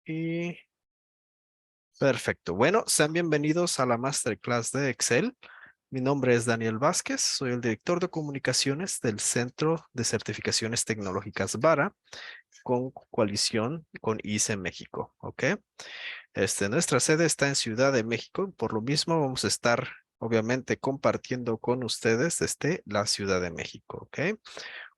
Y perfecto. Bueno, sean bienvenidos a la Masterclass de Excel. Mi nombre es Daniel Vázquez, soy el director de comunicaciones del Centro de Certificaciones Tecnológicas VARA con coalición con ICE México, ¿ok? Nuestra sede está en Ciudad de México, por lo mismo vamos a estar obviamente compartiendo con ustedes desde la Ciudad de México, ¿ok?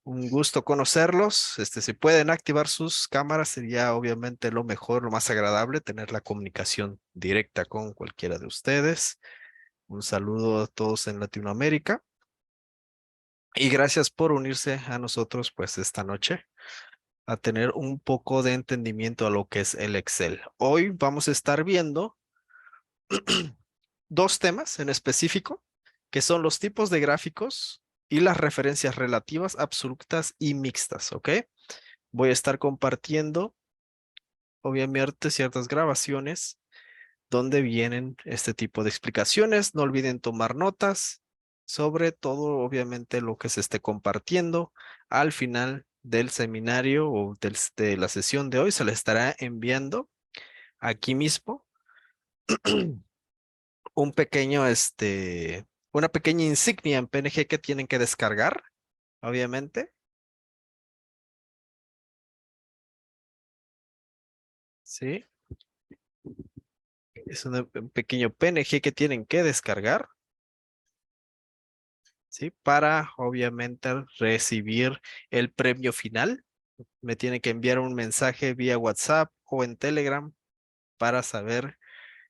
Un gusto conocerlos. Si pueden activar sus cámaras, sería obviamente lo mejor, lo más agradable, tener la comunicación directa con cualquiera de ustedes. Un saludo a todos en Latinoamérica y gracias por unirse a nosotros, pues, esta noche a tener un poco de entendimiento a lo que es el Excel. Hoy vamos a estar viendo dos temas en específico, que son los tipos de gráficos y las referencias relativas, absolutas y mixtas, ¿ok? Voy a estar compartiendo obviamente ciertas grabaciones donde vienen este tipo de explicaciones. No olviden tomar notas sobre todo, obviamente, lo que se esté compartiendo. Al final del seminario o de la sesión de hoy se le estará enviando aquí mismo un pequeño, una pequeña insignia en PNG que tienen que descargar, obviamente. Sí, es un pequeño PNG que tienen que descargar. ¿Sí? Para obviamente recibir el premio final. Me tiene que enviar un mensaje vía WhatsApp o en Telegram para saber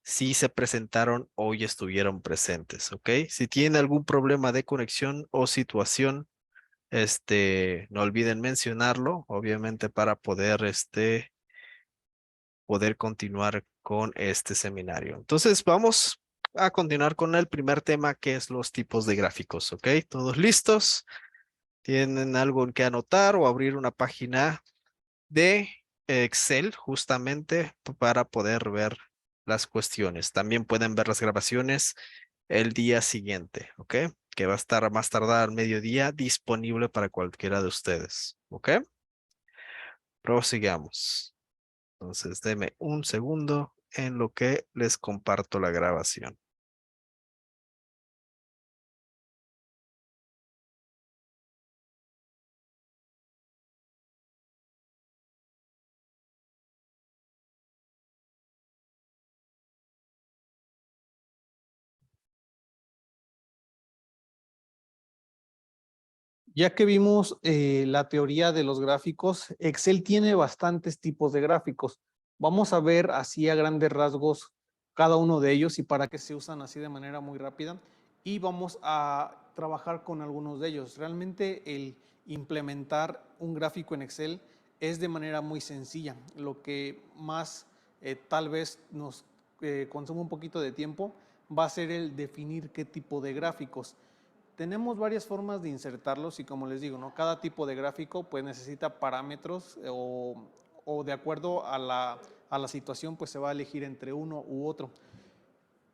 si se presentaron o ya estuvieron presentes, ¿ok? Si tienen algún problema de conexión o situación, no olviden mencionarlo, obviamente para poder, poder continuar con este seminario. Entonces, vamos a continuar con el primer tema, que es los tipos de gráficos, ¿ok? ¿Todos listos? ¿Tienen algo en que anotar o abrir una página de Excel justamente para poder ver las cuestiones? También pueden ver las grabaciones el día siguiente, ¿ok? Que va a estar a más tardar al mediodía disponible para cualquiera de ustedes, ¿ok? Prosigamos. Entonces, deme un segundo en lo que les comparto la grabación. Ya que vimos la teoría de los gráficos, Excel tiene bastantes tipos de gráficos. Vamos a ver así a grandes rasgos cada uno de ellos y para qué se usan así de manera muy rápida. Y vamos a trabajar con algunos de ellos. Realmente el implementar un gráfico en Excel es de manera muy sencilla. Lo que más tal vez nos consume un poquito de tiempo va a ser el definir qué tipo de gráficos. Tenemos varias formas de insertarlos y como les digo, ¿no? Cada tipo de gráfico pues necesita parámetros o de acuerdo a la situación pues se va a elegir entre uno u otro.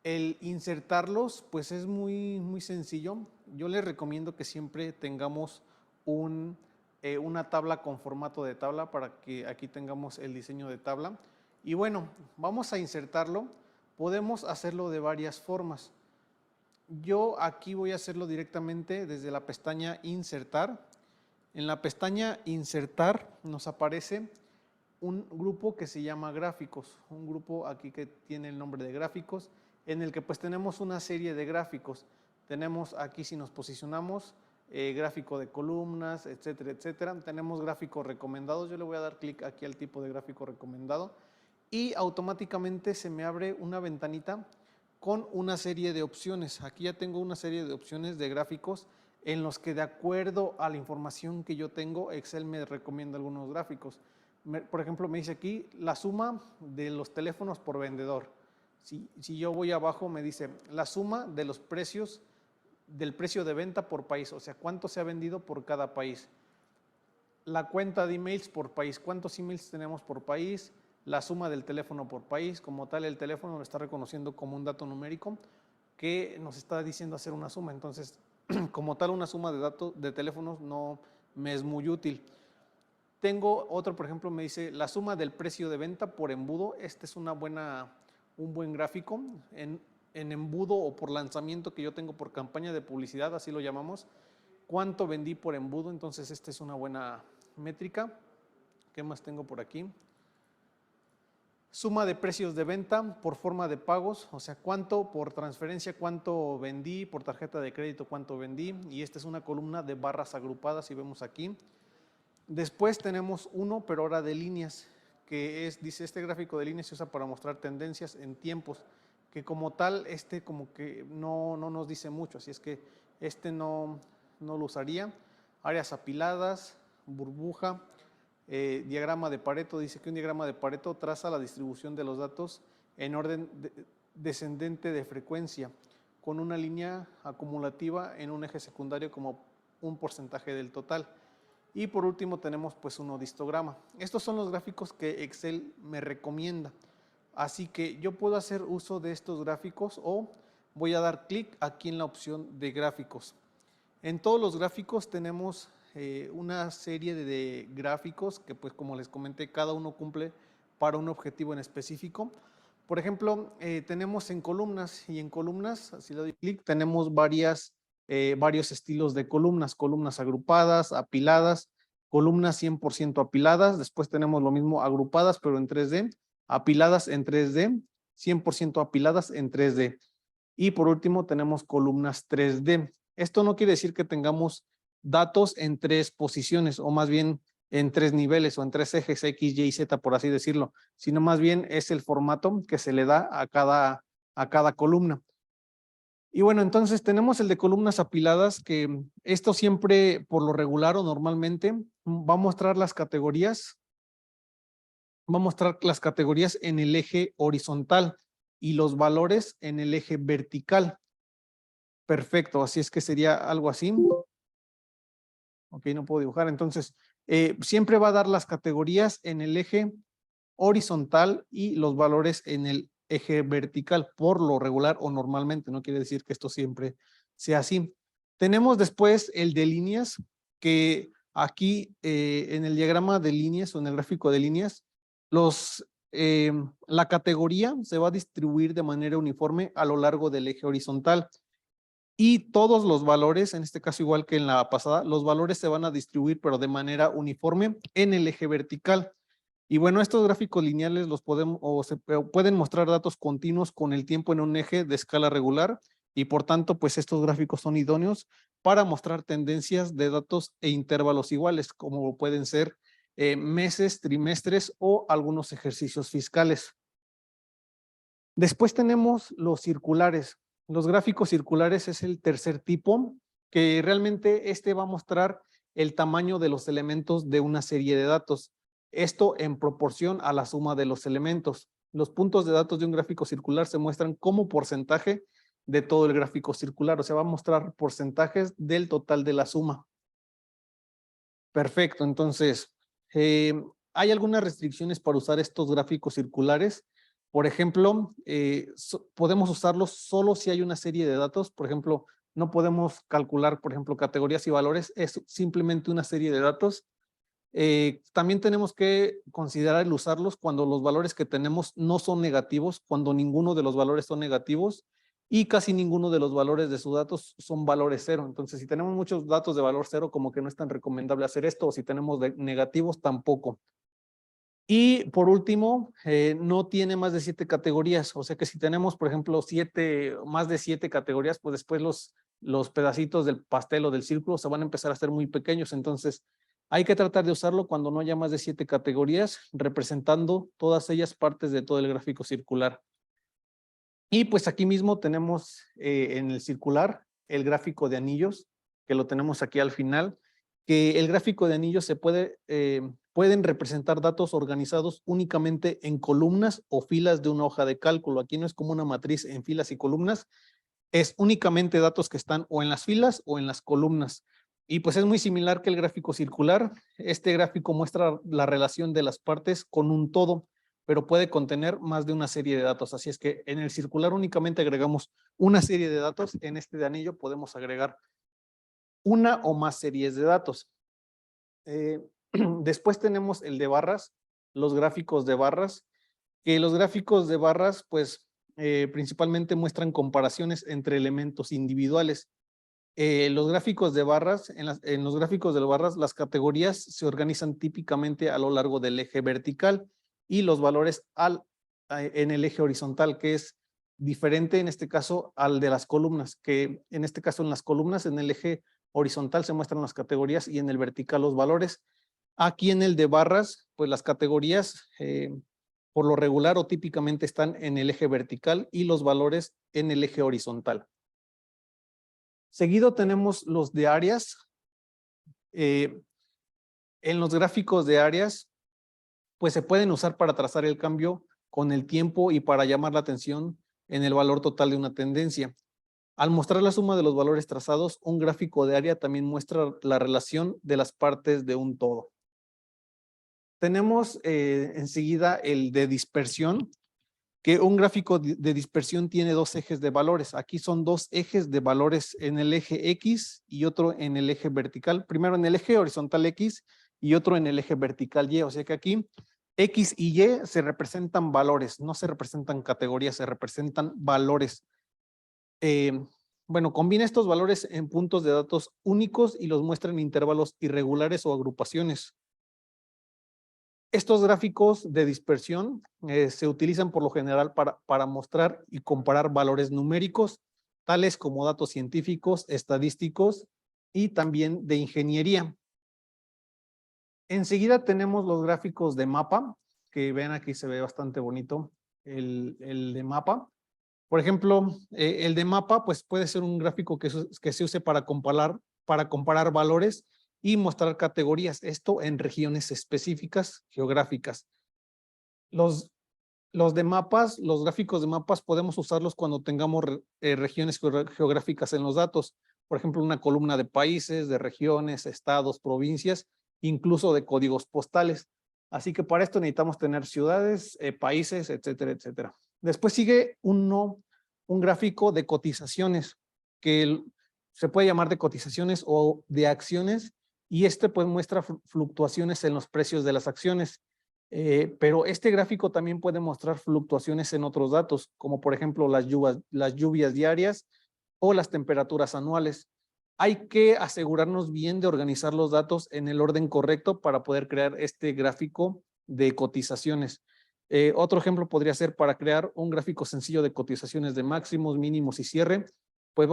El insertarlos pues es muy sencillo. Yo les recomiendo que siempre tengamos una tabla con formato de tabla para que aquí tengamos el diseño de tabla. Y bueno, vamos a insertarlo. Podemos hacerlo de varias formas. Yo aquí voy a hacerlo directamente desde la pestaña Insertar. En la pestaña Insertar nos aparece un grupo que se llama Gráficos, un grupo aquí que tiene el nombre de Gráficos, en el que pues tenemos una serie de gráficos. Tenemos aquí, si nos posicionamos, gráfico de columnas, etcétera, etcétera. Tenemos gráficos recomendados. Yo le voy a dar clic aquí al tipo de gráfico recomendado y automáticamente se me abre una ventanita con una serie de opciones. Aquí ya tengo una serie de opciones de gráficos en los que de acuerdo a la información que yo tengo, Excel me recomienda algunos gráficos. Por ejemplo, me dice aquí la suma de los teléfonos por vendedor. Si yo voy abajo, me dice la suma de los precios, del precio de venta por país, o sea, cuánto se ha vendido por cada país. La cuenta de emails por país, cuántos emails tenemos por país, la suma del teléfono por país, como tal el teléfono lo está reconociendo como un dato numérico que nos está diciendo hacer una suma. Entonces, como tal una suma de datos de teléfonos no me es muy útil. Tengo otro, por ejemplo, me dice la suma del precio de venta por embudo. Este es un buen gráfico en embudo o por lanzamiento que yo tengo por campaña de publicidad, así lo llamamos. ¿Cuánto vendí por embudo? Entonces, esta es una buena métrica. ¿Qué más tengo por aquí? Suma de precios de venta por forma de pagos, o sea, cuánto por transferencia, cuánto vendí, por tarjeta de crédito, cuánto vendí. Y esta es una columna de barras agrupadas, si vemos aquí. Después tenemos uno, pero ahora de líneas, que dice, este gráfico de líneas se usa para mostrar tendencias en tiempos, que como tal, como que no nos dice mucho, así es que no lo usaría. Áreas apiladas, burbuja, diagrama de Pareto, dice que un diagrama de Pareto traza la distribución de los datos en orden descendente de frecuencia, con una línea acumulativa en un eje secundario como un porcentaje del total. Y por último tenemos pues un histograma. Estos son los gráficos que Excel me recomienda. Así que yo puedo hacer uso de estos gráficos o voy a dar clic aquí en la opción de gráficos. En todos los gráficos tenemos una serie de gráficos que pues como les comenté, cada uno cumple para un objetivo en específico. Por ejemplo, tenemos en columnas y en columnas, si le doy clic, tenemos varios estilos de columnas, columnas agrupadas, apiladas, columnas 100% apiladas, después tenemos lo mismo agrupadas pero en 3D, apiladas en 3D, 100% apiladas en 3D. Y por último tenemos columnas 3D. Esto no quiere decir que tengamos datos en 3 posiciones o más bien en 3 niveles o en 3 ejes X, Y y Z, por así decirlo, sino más bien es el formato que se le da a cada columna. Y bueno, entonces tenemos el de columnas apiladas, que esto siempre por lo regular o normalmente va a mostrar las categorías, en el eje horizontal y los valores en el eje vertical. Perfecto, así es que sería algo así. Ok, no puedo dibujar. Entonces, siempre va a dar las categorías en el eje horizontal y los valores en el eje vertical, por lo regular o normalmente. No quiere decir que esto siempre sea así. Tenemos después el de líneas, que aquí en el diagrama de líneas o en el gráfico de líneas, la categoría se va a distribuir de manera uniforme a lo largo del eje horizontal. Y todos los valores, en este caso igual que en la pasada, los valores se van a distribuir pero de manera uniforme en el eje vertical. Y bueno, estos gráficos lineales los pueden mostrar datos continuos con el tiempo en un eje de escala regular y por tanto pues estos gráficos son idóneos para mostrar tendencias de datos e intervalos iguales, como pueden ser meses, trimestres o algunos ejercicios fiscales. Después tenemos los circulares. Los gráficos circulares es el tercer tipo, que realmente va a mostrar el tamaño de los elementos de una serie de datos. Esto en proporción a la suma de los elementos. Los puntos de datos de un gráfico circular se muestran como porcentaje de todo el gráfico circular, o sea, va a mostrar porcentajes del total de la suma. Perfecto, entonces, hay algunas restricciones para usar estos gráficos circulares. Por ejemplo, podemos usarlos solo si hay una serie de datos. Por ejemplo, no podemos calcular, por ejemplo, categorías y valores, es simplemente una serie de datos. También tenemos que considerar el usarlos cuando los valores que tenemos no son negativos, cuando ninguno de los valores son negativos y casi ninguno de los valores de sus datos son valores cero. Entonces, si tenemos muchos datos de valor cero, como que no es tan recomendable hacer esto, o si tenemos negativos, tampoco. Y por último, no tiene más de 7 categorías, o sea que si tenemos, por ejemplo, más de 7 categorías, pues después los pedacitos del pastel o del círculo se van a empezar a hacer muy pequeños. Entonces, hay que tratar de usarlo cuando no haya más de 7 categorías, representando todas ellas partes de todo el gráfico circular. Y pues aquí mismo tenemos en el circular el gráfico de anillos, que lo tenemos aquí al final, que el gráfico de anillos pueden representar datos organizados únicamente en columnas o filas de una hoja de cálculo. Aquí no es como una matriz en filas y columnas, es únicamente datos que están o en las filas o en las columnas. Y pues es muy similar que el gráfico circular. Este gráfico muestra la relación de las partes con un todo, pero puede contener más de una serie de datos. Así es que en el circular únicamente agregamos una serie de datos. En este de anillo podemos agregar una o más series de datos. Después tenemos el de barras, los gráficos de barras, que los gráficos de barras, pues, principalmente muestran comparaciones entre elementos individuales. Los gráficos de barras, en los gráficos de barras, las categorías se organizan típicamente a lo largo del eje vertical y los valores en el eje horizontal, que es diferente en este caso al de las columnas, que en este caso en las columnas, en el eje horizontal se muestran las categorías y en el vertical los valores. Aquí en el de barras, pues las categorías por lo regular o típicamente están en el eje vertical y los valores en el eje horizontal. Seguido tenemos los de áreas. En los gráficos de áreas, pues se pueden usar para trazar el cambio con el tiempo y para llamar la atención en el valor total de una tendencia. Al mostrar la suma de los valores trazados, un gráfico de área también muestra la relación de las partes de un todo. Tenemos enseguida el de dispersión, que un gráfico de dispersión tiene dos ejes de valores. Aquí son dos ejes de valores en el eje X y otro en el eje vertical. Primero en el eje horizontal X y otro en el eje vertical Y. O sea que aquí X y Y se representan valores, no se representan categorías, se representan valores. Bueno, combina estos valores en puntos de datos únicos y los muestra en intervalos irregulares o agrupaciones. Estos gráficos de dispersión se utilizan por lo general para mostrar y comparar valores numéricos, tales como datos científicos, estadísticos y también de ingeniería. Enseguida tenemos los gráficos de mapa, que ven aquí se ve bastante bonito el de mapa. Por ejemplo, el de mapa pues puede ser un gráfico que se use para comparar valores y mostrar categorías, esto en regiones específicas geográficas. Los de mapas, los gráficos de mapas podemos usarlos cuando tengamos regiones geográficas en los datos. Por ejemplo, una columna de países, de regiones, estados, provincias, incluso de códigos postales. Así que para esto necesitamos tener ciudades, países, etcétera, etcétera. Después sigue un gráfico de cotizaciones, que se puede llamar de cotizaciones o de acciones, y este pues muestra fluctuaciones en los precios de las acciones. Pero este gráfico también puede mostrar fluctuaciones en otros datos, como por ejemplo las lluvias diarias o las temperaturas anuales. Hay que asegurarnos bien de organizar los datos en el orden correcto para poder crear este gráfico de cotizaciones. Otro ejemplo podría ser para crear un gráfico sencillo de cotizaciones de máximos, mínimos y cierre. Pues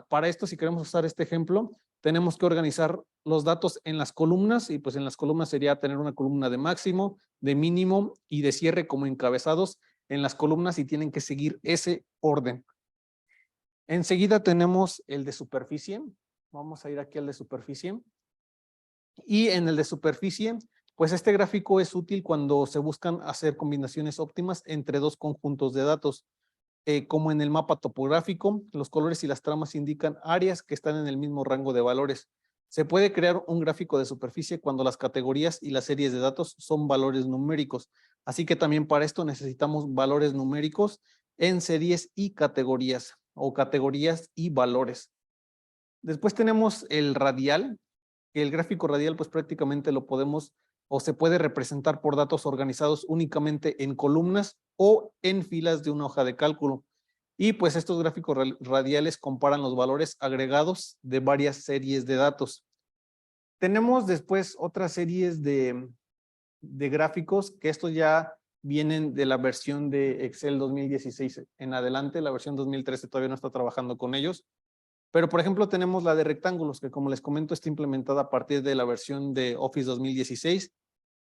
para esto, si queremos usar este ejemplo, tenemos que organizar los datos en las columnas y pues en las columnas sería tener una columna de máximo, de mínimo y de cierre como encabezados en las columnas y tienen que seguir ese orden. Enseguida tenemos el de superficie. Vamos a ir aquí al de superficie. Y en el de superficie, pues este gráfico es útil cuando se buscan hacer combinaciones óptimas entre dos conjuntos de datos. Como en el mapa topográfico, los colores y las tramas indican áreas que están en el mismo rango de valores. Se puede crear un gráfico de superficie cuando las categorías y las series de datos son valores numéricos. Así que también para esto necesitamos valores numéricos en series y categorías o categorías y valores. Después tenemos el radial, que el gráfico radial pues prácticamente lo podemos o se puede representar por datos organizados únicamente en columnas o en filas de una hoja de cálculo. Y pues estos gráficos radiales comparan los valores agregados de varias series de datos. Tenemos después otras series de gráficos que estos ya vienen de la versión de Excel 2016 en adelante. La versión 2013 todavía no está trabajando con ellos. Pero, por ejemplo, tenemos la de rectángulos, que como les comento, está implementada a partir de la versión de Office 2016.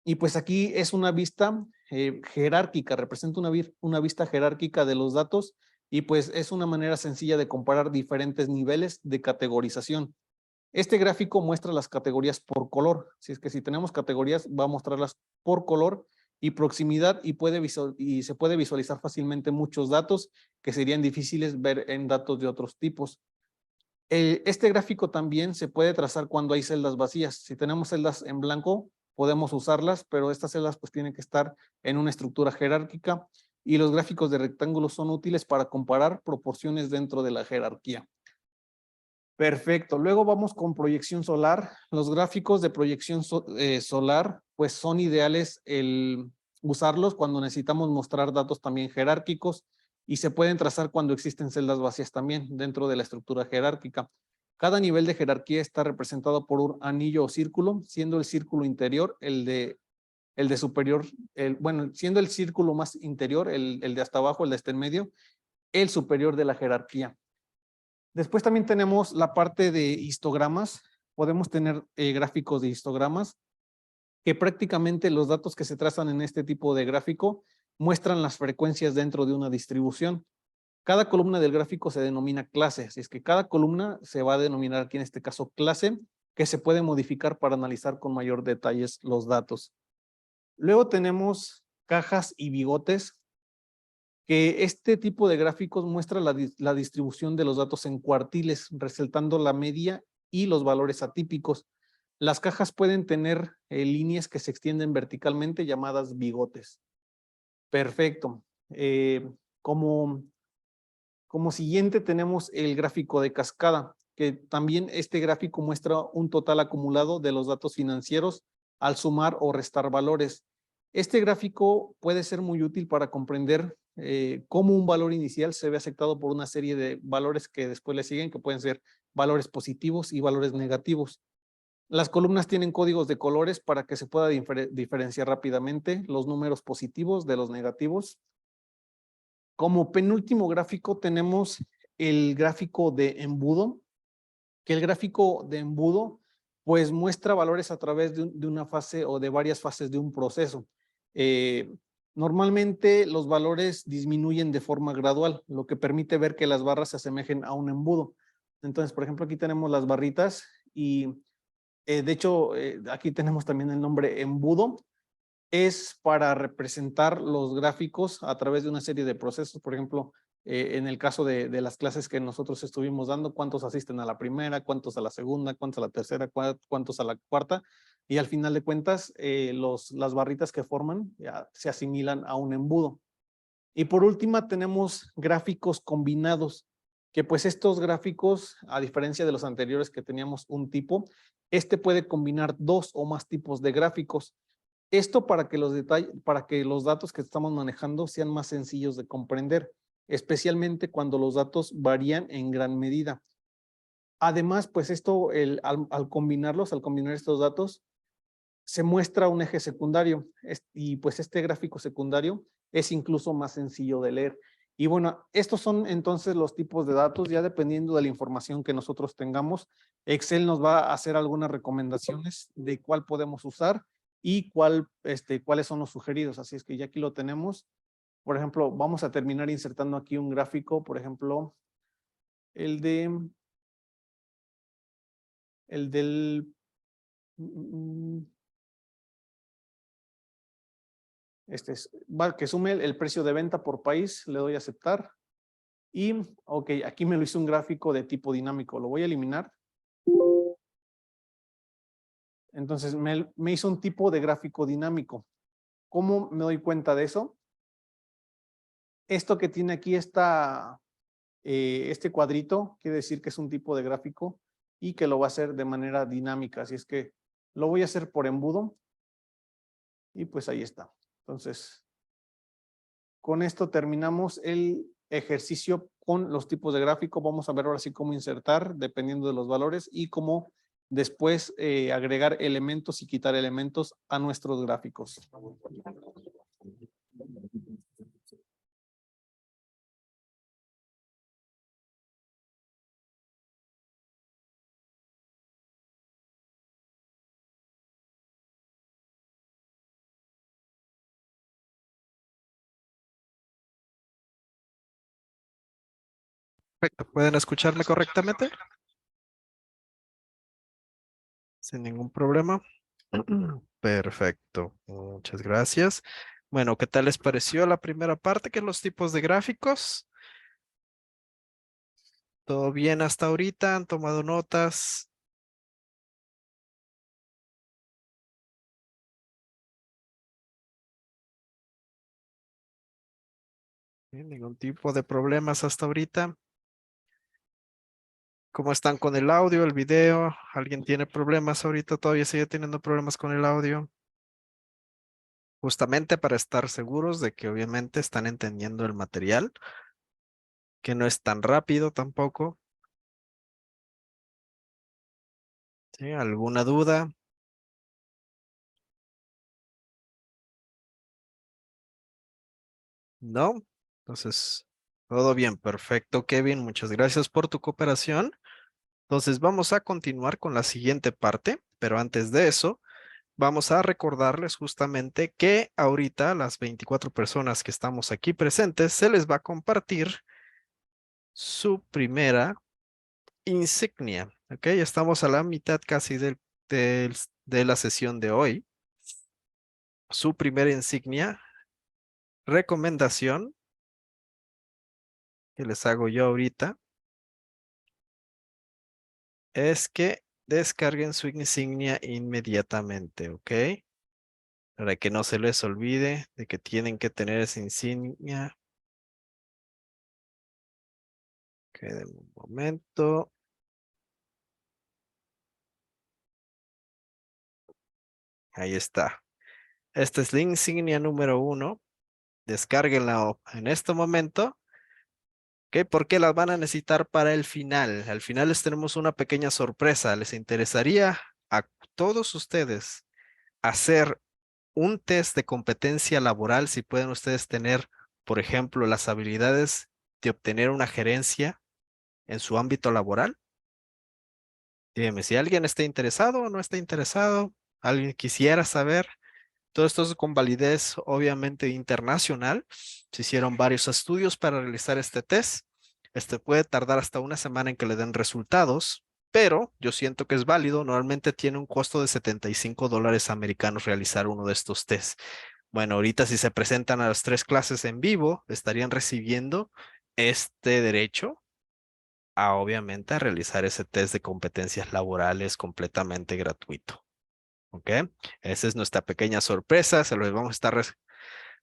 Y pues aquí es una vista jerárquica, representa una vista jerárquica de los datos y pues es una manera sencilla de comparar diferentes niveles de categorización. Este gráfico muestra las categorías por color. Si es que si tenemos categorías, va a mostrarlas por color y proximidad y se puede visualizar fácilmente muchos datos que serían difíciles ver en datos de otros tipos. Este gráfico también se puede trazar cuando hay celdas vacías. Si tenemos celdas en blanco, podemos usarlas, pero estas celdas pues tienen que estar en una estructura jerárquica y los gráficos de rectángulos son útiles para comparar proporciones dentro de la jerarquía. Perfecto. Luego vamos con proyección solar. Los gráficos de proyección solar, pues son ideales el usarlos cuando necesitamos mostrar datos también jerárquicos y se pueden trazar cuando existen celdas vacías también dentro de la estructura jerárquica. Cada nivel de jerarquía está representado por un anillo o círculo, siendo el círculo interior el de superior, bueno, siendo el círculo más interior, el de hasta abajo, el de este en medio, el superior de la jerarquía. Después también tenemos la parte de histogramas. Podemos tener gráficos de histogramas que prácticamente los datos que se trazan en este tipo de gráfico muestran las frecuencias dentro de una distribución. Cada columna del gráfico se denomina clase, así es que cada columna se va a denominar aquí en este caso clase, que se puede modificar para analizar con mayor detalles los datos. Luego tenemos cajas y bigotes, que este tipo de gráficos muestra la distribución de los datos en cuartiles, resaltando la media y los valores atípicos. Las cajas pueden tener líneas que se extienden verticalmente llamadas bigotes. Perfecto. Como siguiente tenemos el gráfico de cascada, que también este gráfico muestra un total acumulado de los datos financieros al sumar o restar valores. Este gráfico puede ser muy útil para comprender cómo un valor inicial se ve afectado por una serie de valores que después le siguen, que pueden ser valores positivos y valores negativos. Las columnas tienen códigos de colores para que se pueda diferenciar rápidamente los números positivos de los negativos. Como penúltimo gráfico tenemos el gráfico de embudo, que el gráfico de embudo pues muestra valores a través de una fase o de varias fases de un proceso. Normalmente los valores disminuyen de forma gradual, lo que permite ver que las barras se asemejen a un embudo. Entonces, por ejemplo, aquí tenemos las barritas y de hecho aquí tenemos también el nombre embudo. Es para representar los gráficos a través de una serie de procesos. Por ejemplo, en el caso de las clases que nosotros estuvimos dando, cuántos asisten a la primera, cuántos a la segunda, cuántos a la tercera, cuántos a la cuarta, y al final de cuentas, las barritas que forman ya se asimilan a un embudo. Y por última tenemos gráficos combinados, que pues estos gráficos, a diferencia de los anteriores que teníamos un tipo, este puede combinar dos o más tipos de gráficos. Esto para que los datos que estamos manejando sean más sencillos de comprender, especialmente cuando los datos varían en gran medida. Además, pues esto, al combinarlos, al combinar estos datos, se muestra un eje secundario y pues este gráfico secundario es incluso más sencillo de leer. Y bueno, estos son entonces los tipos de datos, ya dependiendo de la información que nosotros tengamos, Excel nos va a hacer algunas recomendaciones de cuál podemos usar y cuáles son los sugeridos. Así es que ya aquí lo tenemos. Por ejemplo, vamos a terminar insertando aquí un gráfico, por ejemplo, el de, el del, que sume el precio de venta por país, le doy a aceptar. Y, ok, aquí me lo hizo un gráfico de tipo dinámico, lo voy a eliminar. Entonces me hizo un tipo de gráfico dinámico. ¿Cómo me doy cuenta de eso? Esto que tiene aquí este cuadrito, quiere decir que es un tipo de gráfico y que lo va a hacer de manera dinámica. Así es que lo voy a hacer por embudo. Y pues ahí está. Entonces, con esto terminamos el ejercicio con los tipos de gráfico. Vamos a ver ahora sí cómo insertar dependiendo de los valores y cómo después agregar elementos y quitar elementos a nuestros gráficos. Perfecto. ¿Pueden escucharme correctamente? Sin ningún problema. Perfecto. Muchas gracias. Bueno, ¿qué tal les pareció la primera parte, que es los tipos de gráficos? ¿Todo bien hasta ahorita? ¿Han tomado notas? ¿Ningún tipo de problemas hasta ahorita? ¿Cómo están con el audio, el video? ¿Alguien tiene problemas ahorita? ¿Todavía sigue teniendo problemas con el audio? Justamente para estar seguros de que obviamente están entendiendo el material, que no es tan rápido tampoco. ¿Sí? ¿Alguna duda? ¿No? Entonces, todo bien, perfecto, Kevin. Muchas gracias por tu cooperación. Entonces, vamos a continuar con la siguiente parte, pero antes de eso, vamos a recordarles justamente que ahorita las 24 personas que estamos aquí presentes se les va a compartir su primera insignia. Ok, estamos a la mitad casi de la sesión de hoy. Su primera insignia, recomendación que les hago yo ahorita, es que descarguen su insignia inmediatamente, ¿ok? Para que no se les olvide de que tienen que tener esa insignia. Ok, denme un momento. Ahí está. Esta es la insignia número 1. Descárguenla en este momento. ¿Ok? Porque las van a necesitar para el final. Al final les tenemos una pequeña sorpresa. ¿Les interesaría a todos ustedes hacer un test de competencia laboral si pueden ustedes tener, por ejemplo, las habilidades de obtener una gerencia en su ámbito laboral? Dígame si alguien está interesado o no está interesado, alguien quisiera saber. Todo esto es con validez obviamente internacional. Se hicieron varios estudios para realizar este test. Este puede tardar hasta una semana en que le den resultados, pero yo siento que es válido. Normalmente tiene un costo de $75 americanos realizar uno de estos tests. Bueno, ahorita si se presentan a las 3 clases en vivo, estarían recibiendo este derecho a obviamente a realizar ese test de competencias laborales completamente gratuito. ¿Ok? Esa es nuestra pequeña sorpresa, se los vamos a estar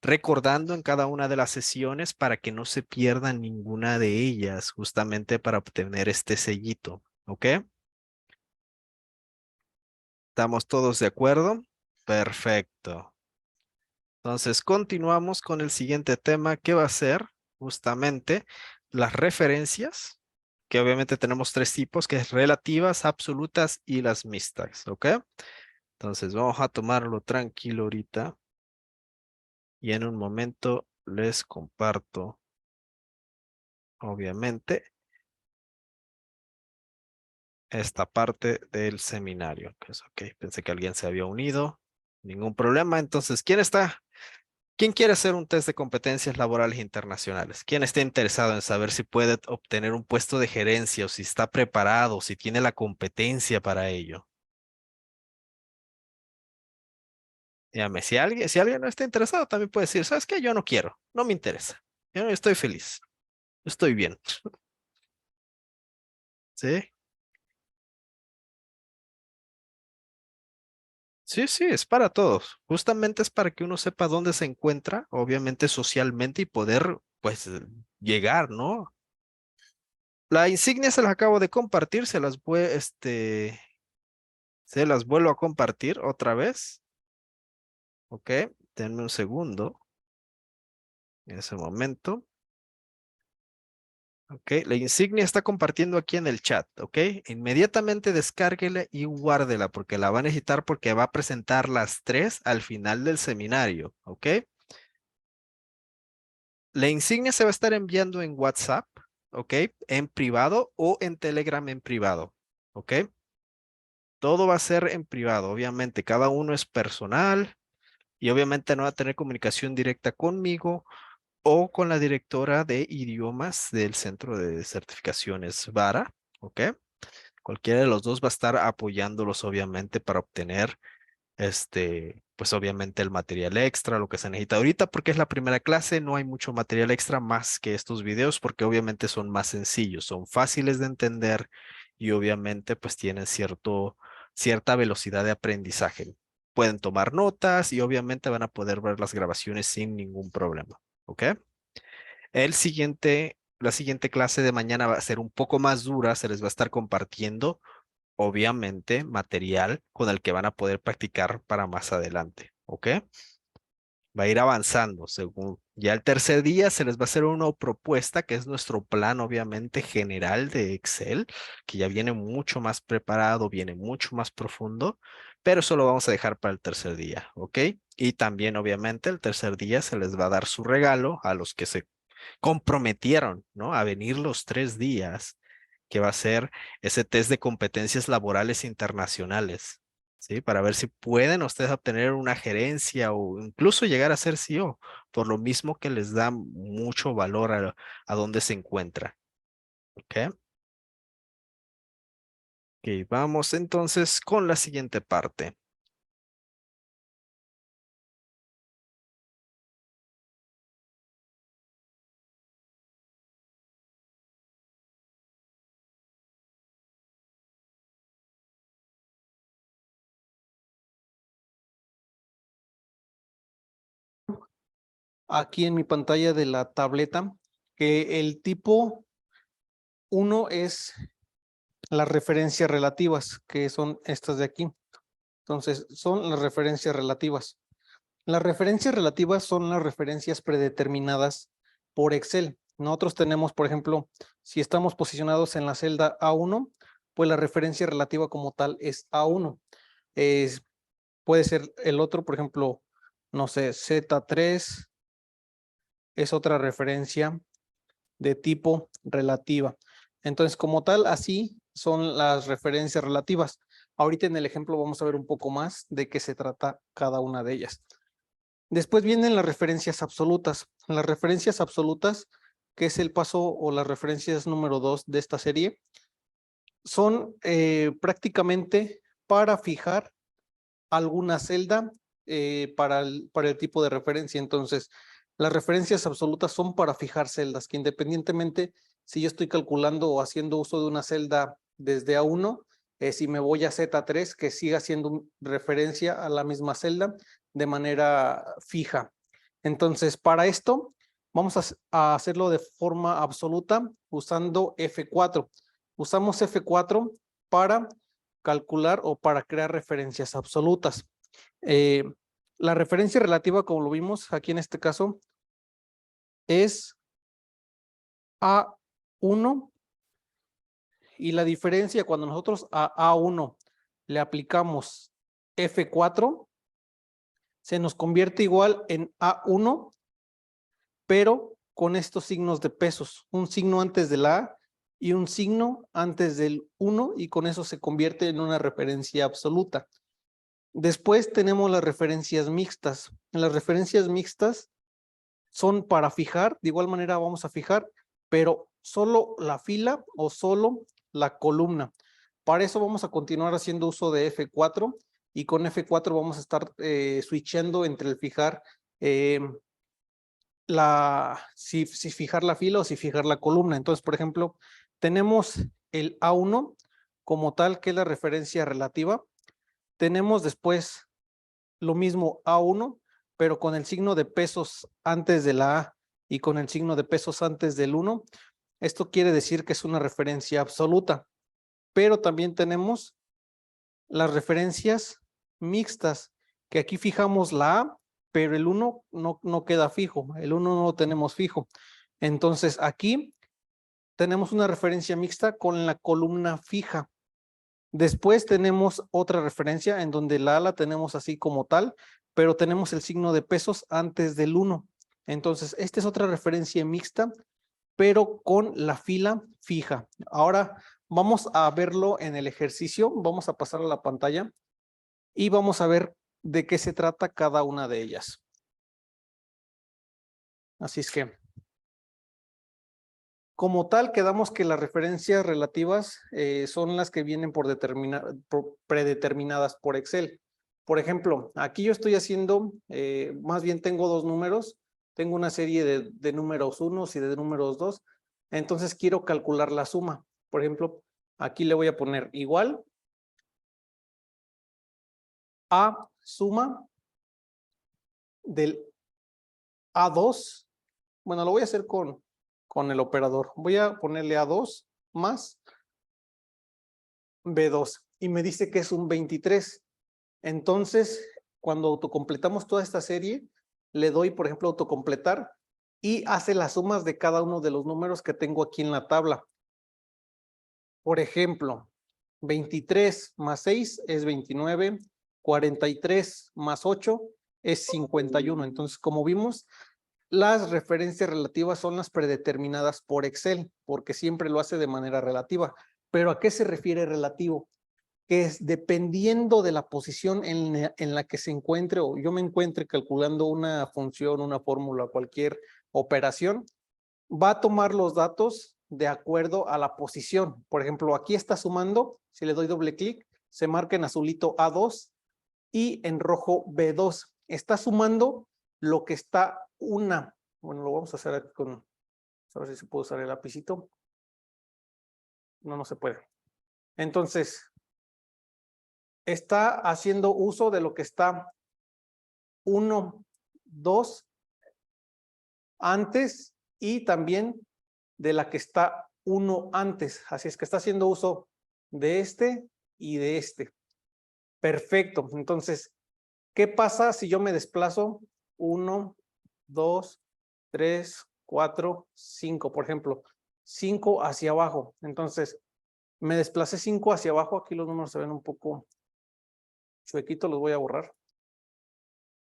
recordando en cada una de las sesiones para que no se pierdan ninguna de ellas, justamente para obtener este sellito. ¿Ok? ¿Estamos todos de acuerdo? Perfecto. Entonces, continuamos con el siguiente tema que va a ser justamente las referencias, que obviamente tenemos 3 tipos, que es relativas, absolutas y las mixtas, ¿ok? Entonces, vamos a tomarlo tranquilo ahorita y en un momento les comparto, obviamente, esta parte del seminario. Que es ok, pensé que alguien se había unido, ningún problema. Entonces, ¿quién quiere hacer un test de competencias laborales internacionales? ¿Quién está interesado en saber si puede obtener un puesto de gerencia o si está preparado, si tiene la competencia para ello? Dígame, si alguien no está interesado, también puede decir, ¿sabes qué? Yo no quiero, no me interesa. Yo no estoy feliz, estoy bien. ¿Sí? Sí, sí, es para todos. Justamente es para que uno sepa dónde se encuentra, obviamente socialmente y poder, pues, llegar, ¿no? La insignia se las acabo de compartir, se las vuelvo a compartir otra vez. Ok, denme un segundo en ese momento. Ok, la insignia está compartiendo aquí en el chat. Ok, inmediatamente descárguela y guárdela porque la va a necesitar porque va a presentar las 3 al final del seminario. Ok, la insignia se va a estar enviando en WhatsApp. Ok, en privado o en Telegram en privado. Ok, todo va a ser en privado. Obviamente, cada uno es personal y obviamente no va a tener comunicación directa conmigo o con la directora de idiomas del Centro de Certificaciones VARA, ¿ok? Cualquiera de los dos va a estar apoyándolos, obviamente, para obtener, pues obviamente el material extra, lo que se necesita ahorita, porque es la primera clase, no hay mucho material extra más que estos videos, porque obviamente son más sencillos, son fáciles de entender y obviamente pues tienen cierta velocidad de aprendizaje. Pueden tomar notas y obviamente van a poder ver las grabaciones sin ningún problema, ¿ok? El siguiente la siguiente clase de mañana va a ser un poco más dura, se les va a estar compartiendo, obviamente, material con el que van a poder practicar para más adelante, ¿ok? Va a ir avanzando según. Ya el tercer día se les va a hacer una propuesta que es nuestro plan, obviamente, general de Excel, que ya viene mucho más preparado, viene mucho más profundo, pero eso lo vamos a dejar para el tercer día, ¿ok? Y también, obviamente, el tercer día se les va a dar su regalo a los que se comprometieron, ¿no? A venir los 3 días, que va a ser ese test de competencias laborales internacionales, ¿sí? Para ver si pueden ustedes obtener una gerencia o incluso llegar a ser CEO, por lo mismo que les da mucho valor a dónde se encuentra, ¿ok? Ok, vamos entonces con la siguiente parte. Aquí en mi pantalla de la tableta, que el tipo 1 es las referencias relativas, que son estas de aquí. Entonces, son las referencias relativas. Las referencias relativas son las referencias predeterminadas por Excel. Nosotros tenemos, por ejemplo, si estamos posicionados en la celda A1, pues la referencia relativa como tal es A1. Puede ser el otro, por ejemplo, no sé, Z3 es otra referencia de tipo relativa. Entonces, como tal, así son las referencias relativas. Ahorita en el ejemplo vamos a ver un poco más de qué se trata cada una de ellas. Después vienen las referencias absolutas. Las referencias absolutas, que es el paso o las referencias número 2 de esta serie, son prácticamente para fijar alguna celda para el tipo de referencia. Entonces, las referencias absolutas son para fijar celdas, que independientemente si yo estoy calculando o haciendo uso de una celda desde A1, si me voy a Z3, que siga siendo referencia a la misma celda de manera fija. Entonces, para esto, vamos a hacerlo de forma absoluta usando F4. Usamos F4 para calcular o para crear referencias absolutas. Eh, la referencia relativa, como lo vimos aquí en este caso, es A1 y la diferencia cuando nosotros a A1 le aplicamos F4, se nos convierte igual en A1, pero con estos signos de pesos, un signo antes de la A y un signo antes del 1, y con eso se convierte en una referencia absoluta. Después tenemos las referencias mixtas. Las referencias mixtas son para fijar, de igual manera vamos a fijar, pero solo la fila o solo la columna. Para eso vamos a continuar haciendo uso de F4 y con F4 vamos a estar switchando entre el fijar si fijar la fila o si fijar la columna. Entonces, por ejemplo, tenemos el A1 como tal, que es la referencia relativa. Tenemos después lo mismo A1, pero con el signo de pesos antes de la A y con el signo de pesos antes del 1. Esto quiere decir que es una referencia absoluta, pero también tenemos las referencias mixtas, que aquí fijamos la A, pero el 1 no queda fijo, el 1 no lo tenemos fijo. Entonces aquí tenemos una referencia mixta con la columna fija. Después tenemos otra referencia en donde la A la tenemos así como tal, pero tenemos el signo de pesos antes del 1. Entonces, esta es otra referencia mixta, pero con la fila fija. Ahora vamos a verlo en el ejercicio. Vamos a pasar a la pantalla y vamos a ver de qué se trata cada una de ellas. Así es que, como tal, quedamos que las referencias relativas son las que vienen predeterminadas por Excel. Por ejemplo, aquí yo estoy haciendo, más bien tengo dos números, tengo una serie de números unos y de números 2, entonces quiero calcular la suma. Por ejemplo, aquí le voy a poner igual a suma del A2. Bueno, lo voy a hacer con con el operador. Voy a ponerle A2 más B2 y me dice que es un 23. Entonces, cuando autocompletamos toda esta serie, le doy, por ejemplo, autocompletar y hace las sumas de cada uno de los números que tengo aquí en la tabla. Por ejemplo, 23 más 6 es 29, 43 más 8 es 51. Entonces, como vimos, las referencias relativas son las predeterminadas por Excel, porque siempre lo hace de manera relativa. ¿Pero a qué se refiere relativo? Que es dependiendo de la posición en la que se encuentre o yo me encuentre calculando una función, una fórmula, cualquier operación, va a tomar los datos de acuerdo a la posición. Por ejemplo, aquí está sumando, si le doy doble clic, se marca en azulito A2 y en rojo B2. Está sumando lo que está bueno, lo vamos a hacer aquí con, a ver si se puede usar el lapicito. No se puede. Entonces, está haciendo uso de lo que está 1, 2 antes y también de la que está 1 antes. Así es que está haciendo uso de este y de este. Perfecto. Entonces, ¿qué pasa si yo me desplazo 1, 2, 3, 4, 5? Por ejemplo, 5 hacia abajo. Entonces, me desplacé 5 hacia abajo. Aquí los números se ven un poco chuequitos, los voy a borrar.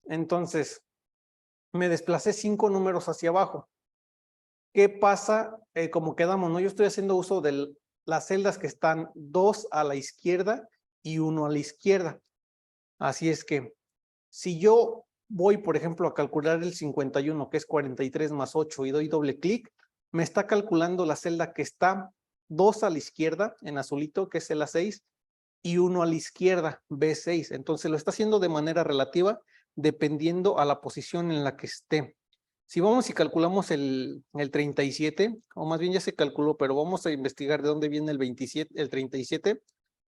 Entonces, me desplacé 5 números hacia abajo. ¿Qué pasa? Como quedamos, ¿no? Yo estoy haciendo uso de las celdas que están 2 a la izquierda y 1 a la izquierda. Así es que, si yo voy, por ejemplo, a calcular el 51, que es 43 más 8, y doy doble clic, me está calculando la celda que está 2 a la izquierda, en azulito, que es el A6, y 1 a la izquierda, B6. Entonces lo está haciendo de manera relativa, dependiendo a la posición en la que esté. Si vamos y calculamos el 37, o más bien ya se calculó, pero vamos a investigar de dónde viene el 27, el 37.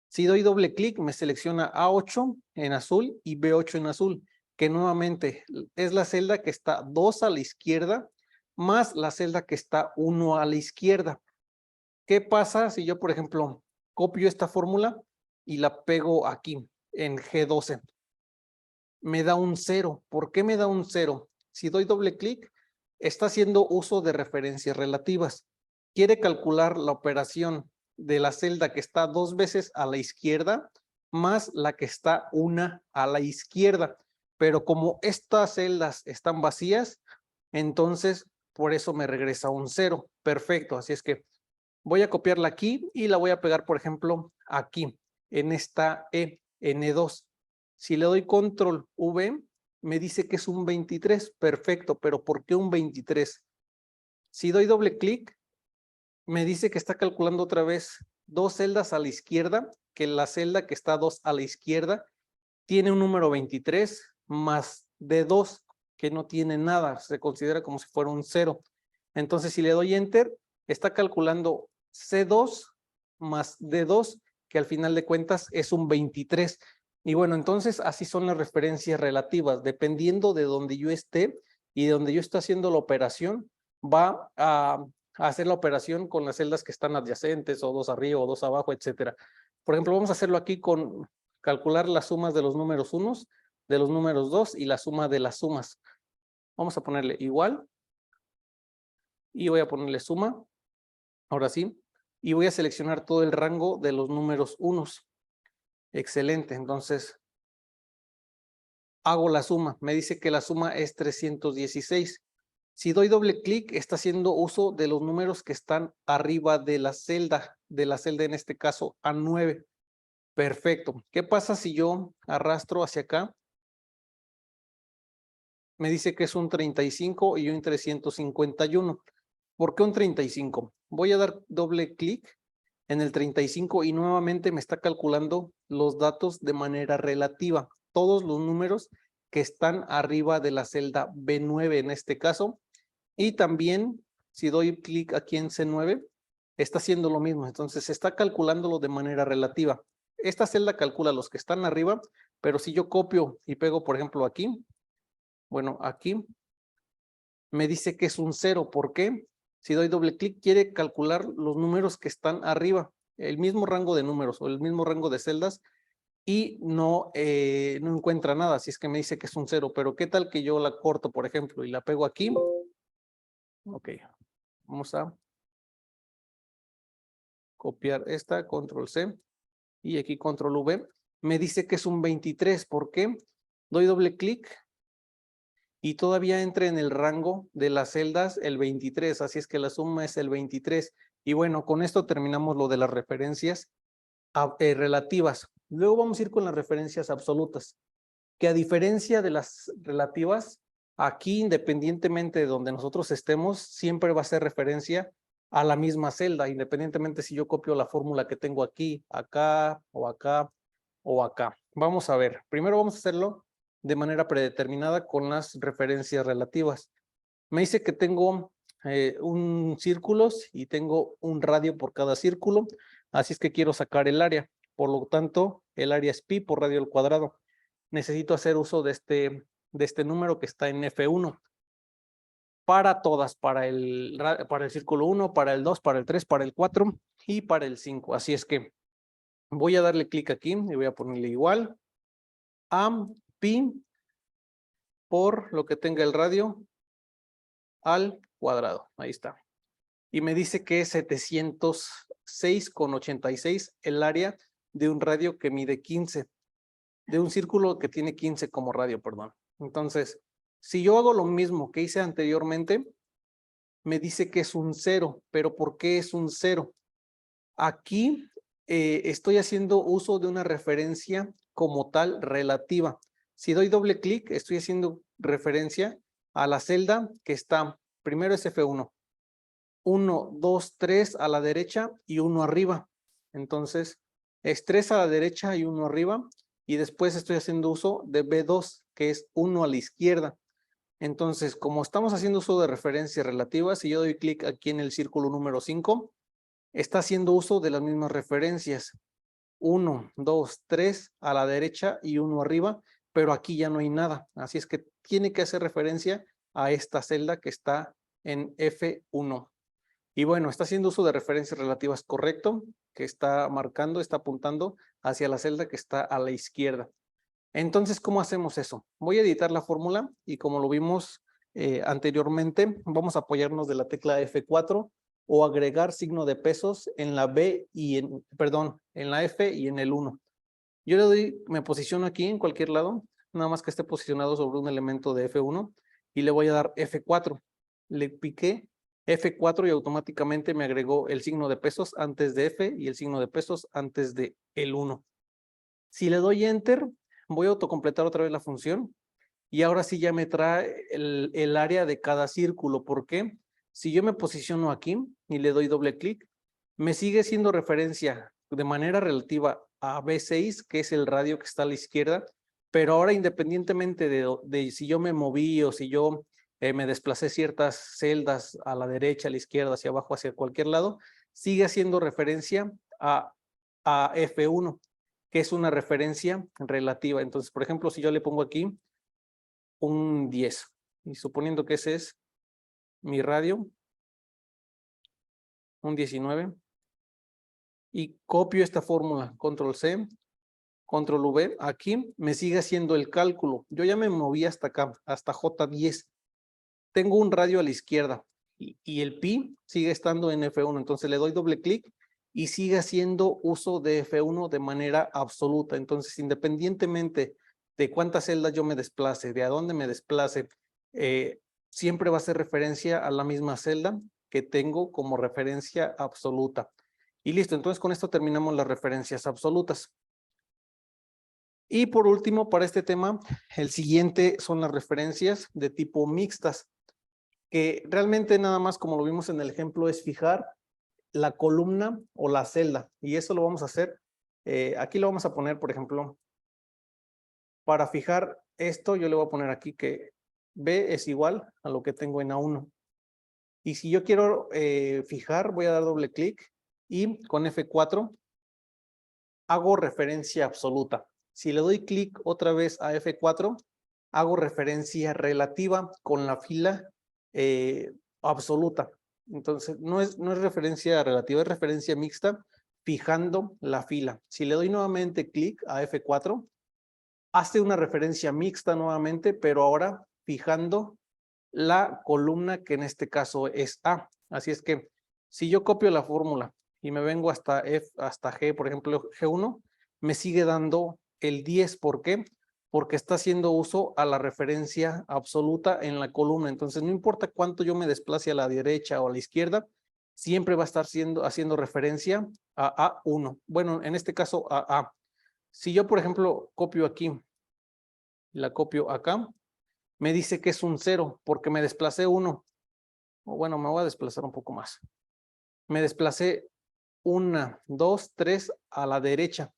Si doy doble clic, me selecciona A8 en azul y B8 en azul, que nuevamente es la celda que está 2 a la izquierda, más la celda que está 1 a la izquierda. ¿Qué pasa si yo, por ejemplo, copio esta fórmula y la pego aquí en G12? Me da un 0. ¿Por qué me da un 0? Si doy doble clic, está haciendo uso de referencias relativas. Quiere calcular la operación de la celda que está 2 veces a la izquierda más la que está 1 a la izquierda. Pero como estas celdas están vacías, entonces por eso me regresa un 0. Perfecto, así es que voy a copiarla aquí y la voy a pegar, por ejemplo, aquí, en esta N2. Si le doy control V, me dice que es un 23. Perfecto, pero ¿por qué un 23? Si doy doble clic, me dice que está calculando otra vez 2 celdas a la izquierda, que la celda que está 2 a la izquierda tiene un número 23 más D2, que no tiene nada, se considera como si fuera un 0. Entonces, si le doy Enter, está calculando C2 más D2, que al final de cuentas es un 23. Y bueno, entonces así son las referencias relativas. Dependiendo de donde yo esté y de donde yo esté haciendo la operación, va a hacer la operación con las celdas que están adyacentes, o 2 arriba o 2 abajo, etcétera. Por ejemplo, vamos a hacerlo aquí con calcular las sumas de los números 1, de los números 2 y la suma de las sumas. Vamos a ponerle igual y voy a ponerle suma. Ahora sí. Y voy a seleccionar todo el rango de los números 1. Excelente. Entonces, hago la suma. Me dice que la suma es 316. Si doy doble clic, está haciendo uso de los números que están arriba de la celda en este caso A9. Perfecto. ¿Qué pasa si yo arrastro hacia acá? Me dice que es un 35 y un 351. ¿Por qué un 35? Voy a dar doble clic en el 35 y nuevamente me está calculando los datos de manera relativa. Todos los números que están arriba de la celda B9 en este caso. Y también, si doy clic aquí en C9, está haciendo lo mismo. Entonces, está calculándolo de manera relativa. Esta celda calcula los que están arriba, pero si yo copio y pego, por ejemplo, aquí, bueno, aquí, me dice que es un 0. ¿Por qué? Si doy doble clic, quiere calcular los números que están arriba, el mismo rango de números o el mismo rango de celdas, y no encuentra nada, si es que me dice que es un 0, pero ¿qué tal que yo la corto, por ejemplo, y la pego aquí? Ok, vamos a copiar esta, control C, y aquí control V. Me dice que es un 23, ¿por qué? Doy doble clic y todavía entra en el rango de las celdas el 23, así es que la suma es el 23. Y bueno, con esto terminamos lo de las referencias relativas. Luego vamos a ir con las referencias absolutas, que a diferencia de las relativas, aquí independientemente de donde nosotros estemos, siempre va a ser referencia a la misma celda, independientemente si yo copio la fórmula que tengo aquí, acá, o acá, o acá. Vamos a ver, primero vamos a hacerlo de manera predeterminada con las referencias relativas. Me dice que tengo un círculos y tengo un radio por cada círculo, así es que quiero sacar el área. Por lo tanto, el área es pi por radio al cuadrado. Necesito hacer uso de este número que está en F1 para todas, para el círculo 1, para el 2, para el 3, para el 4 y para el 5. Así es que voy a darle clic aquí y voy a ponerle igual a pi por lo que tenga el radio al cuadrado. Ahí está. Y me dice que es 706,86 el área de un radio que mide 15, de un círculo que tiene 15 como radio, perdón. Entonces, si yo hago lo mismo que hice anteriormente, me dice que es un 0, pero ¿por qué es un 0? Aquí estoy haciendo uso de una referencia como tal relativa. Si doy doble clic, estoy haciendo referencia a la celda que está, primero es F1, 1, 2, 3 a la derecha y 1 arriba. Entonces, es 3 a la derecha y 1 arriba. Y después estoy haciendo uso de B2, que es 1 a la izquierda. Entonces, como estamos haciendo uso de referencias relativas, si yo doy clic aquí en el círculo número 5, está haciendo uso de las mismas referencias. 1, 2, 3 a la derecha y 1 arriba, pero aquí ya no hay nada. Así es que tiene que hacer referencia a esta celda que está en F1. Y bueno, está haciendo uso de referencias relativas correcto, que está marcando, está apuntando hacia la celda que está a la izquierda. Entonces, ¿cómo hacemos eso? Voy a editar la fórmula y como lo vimos anteriormente, vamos a apoyarnos de la tecla F4 o agregar signo de pesos en la B y en la F y en el 1. Yo le doy, me posiciono aquí en cualquier lado, nada más que esté posicionado sobre un elemento de F1 y le voy a dar F4. Le piqué F4 y automáticamente me agregó el signo de pesos antes de F y el signo de pesos antes de el 1. Si le doy Enter, voy a autocompletar otra vez la función y ahora sí ya me trae el área de cada círculo. ¿Por qué? Si yo me posiciono aquí y le doy doble clic, me sigue siendo referencia de manera relativa a B6, que es el radio que está a la izquierda, pero ahora independientemente de si yo me moví o si yo me desplacé ciertas celdas a la derecha, a la izquierda, hacia abajo, hacia cualquier lado, sigue haciendo referencia a F1, que es una referencia relativa. Entonces, por ejemplo, si yo le pongo aquí un 10, y suponiendo que ese es mi radio, un 19, y copio esta fórmula, control C, control V, aquí me sigue haciendo el cálculo. Yo ya me moví hasta acá, hasta J10. Tengo un radio a la izquierda y el pi sigue estando en F1, entonces le doy doble clic y sigue haciendo uso de F1 de manera absoluta. Entonces, independientemente de cuántas celdas yo me desplace, de a dónde me desplace, siempre va a hacer referencia a la misma celda que tengo como referencia absoluta. Y listo, entonces con esto terminamos las referencias absolutas. Y por último, para este tema, el siguiente son las referencias de tipo mixtas, que realmente nada más, como lo vimos en el ejemplo, es fijar la columna o la celda. Y eso lo vamos a hacer, aquí lo vamos a poner, por ejemplo, para fijar esto, yo le voy a poner aquí que B es igual a lo que tengo en A1. Y si yo quiero fijar, voy a dar doble clic y con F4 hago referencia absoluta. Si le doy clic otra vez a F4, hago referencia relativa con la fila absoluta. Entonces, no es referencia relativa, es referencia mixta, fijando la fila. Si le doy nuevamente clic a F4, hace una referencia mixta nuevamente, pero ahora fijando la columna que en este caso es A. Así es que si yo copio la fórmula y me vengo hasta F, hasta G, por ejemplo, G1, me sigue dando el 10. ¿Por qué? Porque está haciendo uso a la referencia absoluta en la columna. Entonces, no importa cuánto yo me desplace a la derecha o a la izquierda, siempre va a estar haciendo referencia a A1. Bueno, en este caso a A. Si yo, por ejemplo, copio aquí, la copio acá, me dice que es un 0 porque me desplacé 1. O bueno, me voy a desplazar un poco más. Me desplacé 1, 2, 3 a la derecha.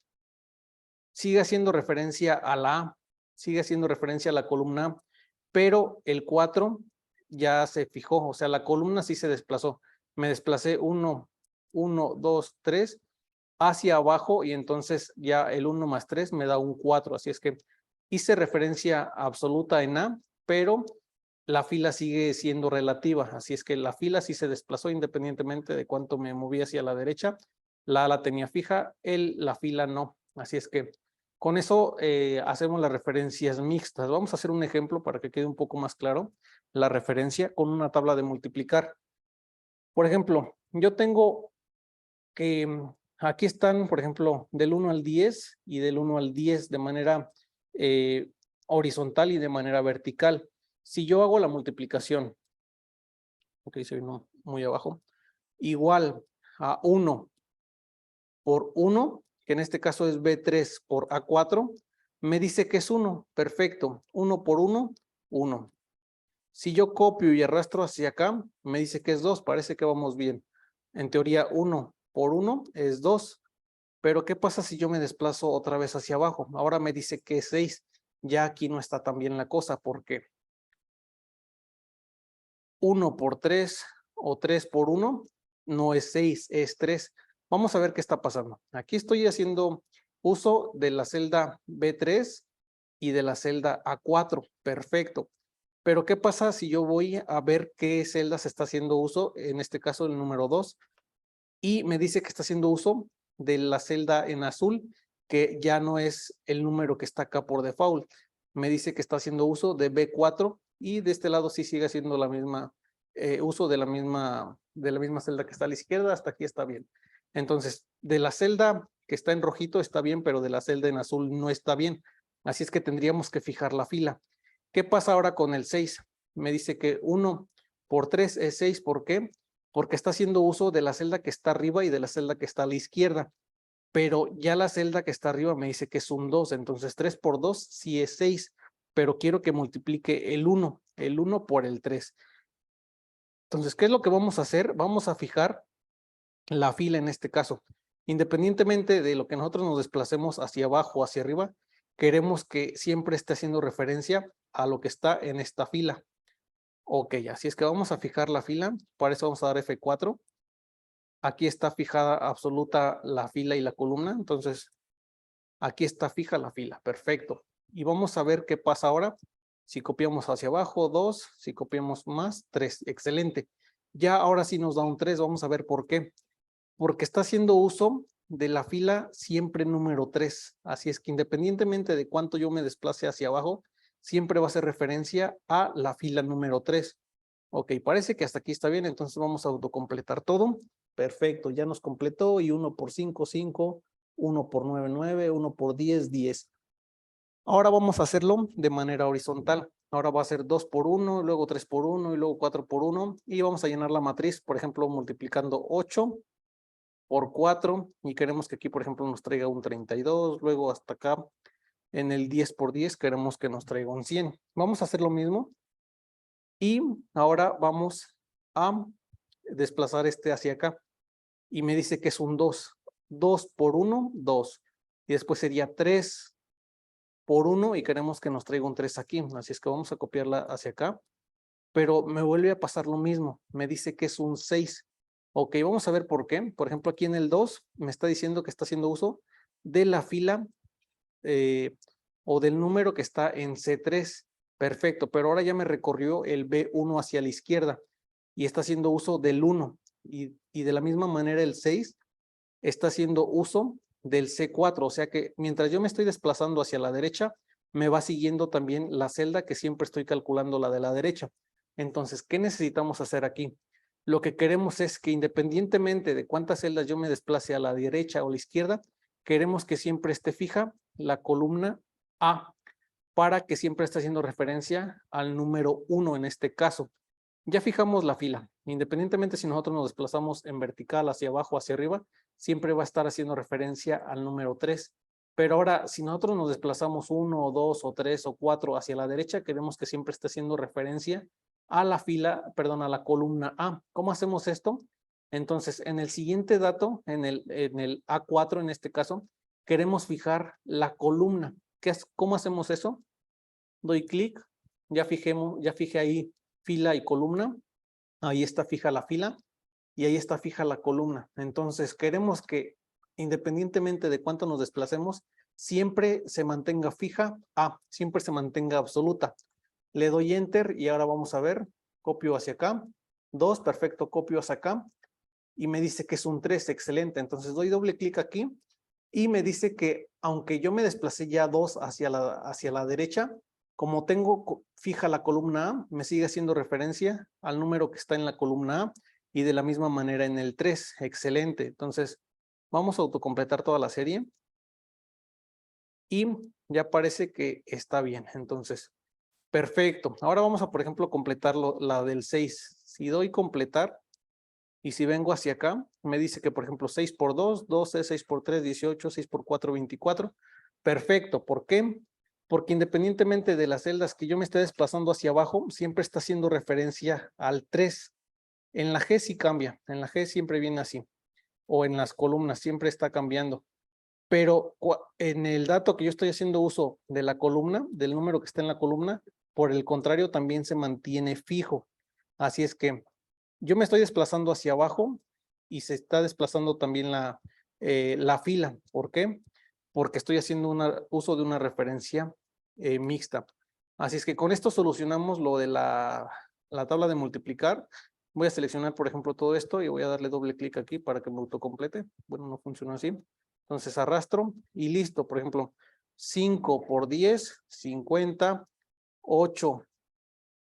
Sigue haciendo referencia a la A, sigue haciendo referencia a la columna A, pero el 4 ya se fijó, o sea, la columna sí se desplazó. Me desplacé 1, 1, 2, 3 hacia abajo y entonces ya el 1 más 3 me da un 4. Así es que hice referencia absoluta en A, pero la fila sigue siendo relativa. Así es que la fila sí se desplazó independientemente de cuánto me moví hacia la derecha. La A la tenía fija, la fila no. Así es que con eso hacemos las referencias mixtas. Vamos a hacer un ejemplo para que quede un poco más claro la referencia con una tabla de multiplicar. Por ejemplo, yo tengo que aquí están, por ejemplo, del 1 al 10 y del 1 al 10 de manera horizontal y de manera vertical. Si yo hago la multiplicación, ok, se vino muy abajo, igual a 1 por 1, que en este caso es B3 por A4, me dice que es 1, perfecto, 1 por 1, 1. Si yo copio y arrastro hacia acá, me dice que es 2, parece que vamos bien. En teoría, 1 por 1 es 2, pero ¿qué pasa si yo me desplazo otra vez hacia abajo? Ahora me dice que es 6, ya aquí no está tan bien la cosa, porque 1 por 3 o 3 por 1 no es 6, es 3. Vamos a ver qué está pasando. Aquí estoy haciendo uso de la celda B3 y de la celda A4. Perfecto. Pero ¿qué pasa si yo voy a ver qué celda se está haciendo uso? En este caso el número 2. Y me dice que está haciendo uso de la celda en azul, que ya no es el número que está acá por default. Me dice que está haciendo uso de B4 y de este lado sí sigue haciendo la misma uso de la misma celda que está a la izquierda. Hasta aquí está bien. Entonces, de la celda que está en rojito está bien, pero de la celda en azul no está bien. Así es que tendríamos que fijar la fila. ¿Qué pasa ahora con el 6? Me dice que 1 por 3 es 6. ¿Por qué? Porque está haciendo uso de la celda que está arriba y de la celda que está a la izquierda. Pero ya la celda que está arriba me dice que es un 2. Entonces 3 por 2 sí es 6. Pero quiero que multiplique el 1 por el 3. Entonces, ¿qué es lo que vamos a hacer? Vamos a fijar la fila en este caso. Independientemente de lo que nosotros nos desplacemos hacia abajo o hacia arriba, queremos que siempre esté haciendo referencia a lo que está en esta fila. Ok, así es que vamos a fijar la fila. Para eso vamos a dar F4. Aquí está fijada absoluta la fila y la columna. Entonces, aquí está fija la fila. Perfecto. Y vamos a ver qué pasa ahora. Si copiamos hacia abajo, 2. Si copiamos más, 3. Excelente. Ya ahora sí nos da un 3. Vamos a ver por qué. Porque está haciendo uso de la fila siempre número 3. Así es que independientemente de cuánto yo me desplace hacia abajo, siempre va a hacer referencia a la fila número 3. Ok, parece que hasta aquí está bien, entonces vamos a autocompletar todo. Perfecto, ya nos completó y 1 por 5, 5, 1 por 9, 9, 1 por 10, 10. Ahora vamos a hacerlo de manera horizontal. Ahora va a ser 2 por 1, luego 3 por 1 y luego 4 por 1. Y vamos a llenar la matriz, por ejemplo, multiplicando 8 por 4 y queremos que aquí, por ejemplo, nos traiga un 32, luego hasta acá en el 10 por 10 queremos que nos traiga un 100. Vamos a hacer lo mismo y ahora vamos a desplazar este hacia acá y me dice que es un 2. 2 por 1, 2. Y después sería 3 por 1 y queremos que nos traiga un 3 aquí. Así es que vamos a copiarla hacia acá. Pero me vuelve a pasar lo mismo. Me dice que es un 6. Ok, vamos a ver por qué. Por ejemplo, aquí en el 2 me está diciendo que está haciendo uso de la fila o del número que está en C3. Perfecto, pero ahora ya me recorrió el B1 hacia la izquierda. y está haciendo uso del 1. Y de la misma manera el 6 está haciendo uso del C4. O sea que mientras yo me estoy desplazando hacia la derecha, me va siguiendo también la celda que siempre estoy calculando, la de la derecha. Entonces, ¿qué necesitamos hacer aquí? Lo que queremos es que independientemente de cuántas celdas yo me desplace a la derecha o a la izquierda, queremos que siempre esté fija la columna A, para que siempre esté haciendo referencia al número 1 en este caso. Ya fijamos la fila. Independientemente si nosotros nos desplazamos en vertical, hacia abajo, hacia arriba, siempre va a estar haciendo referencia al número 3. Pero ahora, si nosotros nos desplazamos 1 o 2 o 3 o 4 hacia la derecha, queremos que siempre esté haciendo referencia a la fila, perdón, a la columna A. ¿Cómo hacemos esto? Entonces, en el siguiente dato, en el A4 en este caso, queremos fijar la columna. ¿Cómo hacemos eso? Doy clic, ya fijé ahí fila y columna, ahí está fija la fila y ahí está fija la columna. Entonces queremos que independientemente de cuánto nos desplacemos, siempre se mantenga fija A, siempre se mantenga absoluta. Le doy enter y ahora vamos a ver, copio hacia acá, 2, perfecto, copio hacia acá y me dice que es un 3, excelente. Entonces doy doble clic aquí y me dice que aunque yo me desplacé ya 2 hacia la derecha, como tengo fija la columna A, me sigue haciendo referencia al número que está en la columna A y de la misma manera en el 3. Excelente. Entonces, vamos a autocompletar toda la serie y ya parece que está bien. Entonces, perfecto. Ahora vamos a, por ejemplo, completar la del 6. Si doy completar y si vengo hacia acá, me dice que, por ejemplo, 6 por 2, 12, 6 por 3, 18, 6 por 4, 24. Perfecto. ¿Por qué? Porque independientemente de las celdas que yo me esté desplazando hacia abajo, siempre está haciendo referencia al 3. En la G sí cambia, en la G siempre viene así, o en las columnas siempre está cambiando. Pero en el dato que yo estoy haciendo uso de la columna, del número que está en la columna, por el contrario, también se mantiene fijo. Así es que yo me estoy desplazando hacia abajo y se está desplazando también la fila. ¿Por qué? Porque estoy haciendo uso de una referencia mixta. Así es que con esto solucionamos lo de la tabla de multiplicar. Voy a seleccionar, por ejemplo, todo esto y voy a darle doble clic aquí para que me autocomplete. Bueno, no funciona así. Entonces arrastro y listo. Por ejemplo, 5 por 10, 50, 8